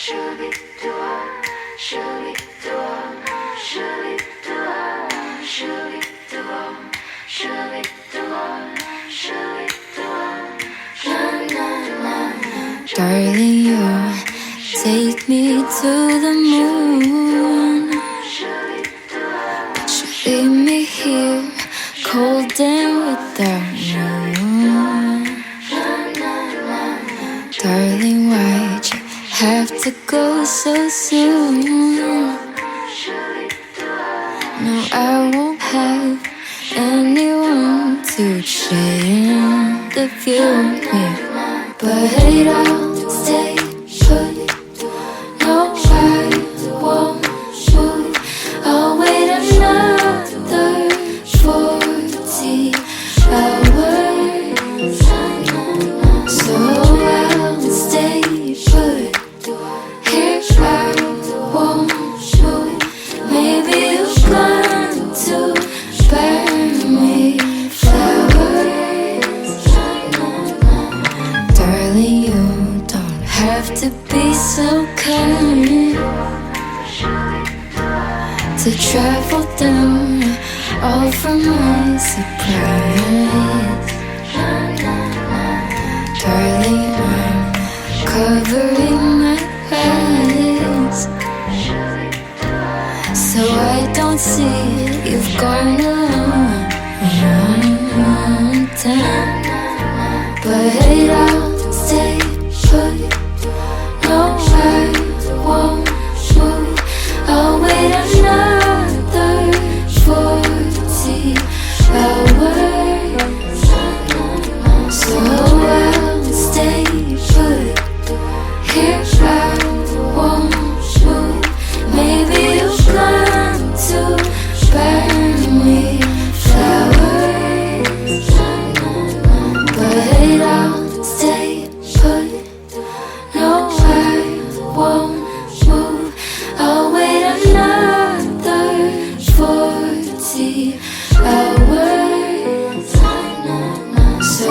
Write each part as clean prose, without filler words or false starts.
Darling, you take me to the moon, but you leave me here, cold and without you. Darling, why'd you have to go so soon? No, I won't have anyone to share the view with, but I'll stay put. No, I won't move. I'll wait another 40 hours. So I'll stay put. Here I won't move. Maybe you'll plan to burn me flowers. Darling, you don't have to be so kind to travel down all from my surprise. Darling, I'm covering my eyes, so I don't see you've gone a long time. But I'll stay put. No, I won't move. I'll wait another 40 hours. So I'll stay put. Here I won't move. Maybe you'll plan to burn me flowers, but I'll stay put. No, I won't move. I'll wait another 40 hours. So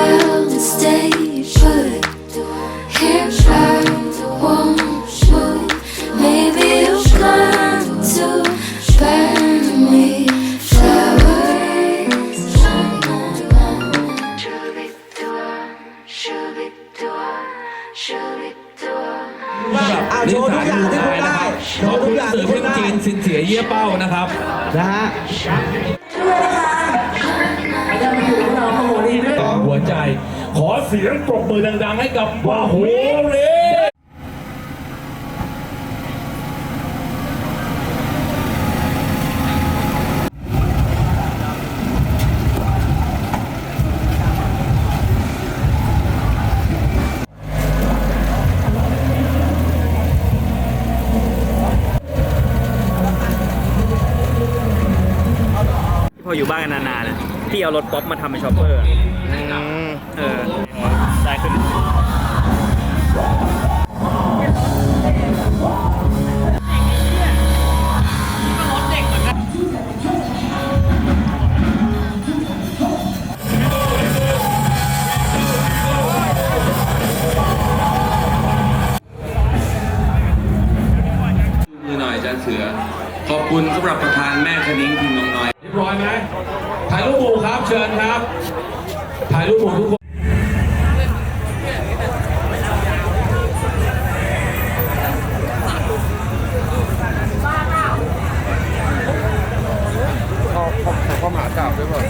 I'll stay put. Here I won't move. Maybe you'll plan to burn me flowers. โชว์ทุกอย่างที่คุณได้โชว์ทุกอย่างที่คุณได้จีนสินเสียเยี่ยเป้านะครับนะฮะหัวใจขอเสียงปรบมือดังๆให้กับวาหูเรพออยู่บ้านกันนานๆนะพี่เอารถป๊อปมาทำเป็นช็อปเปอร์ได้ขึ้นมือหน่อยอาจารย์เสือขอบคุณสำหรับประธานแม่คณิ้งทีมน้องน้อยเรียบร้อยไหมถ่ายรูปหมู่ครับเชิญครับถ่ายรูปหมู่ทุกคนเขาหาจับด้วยป่ะ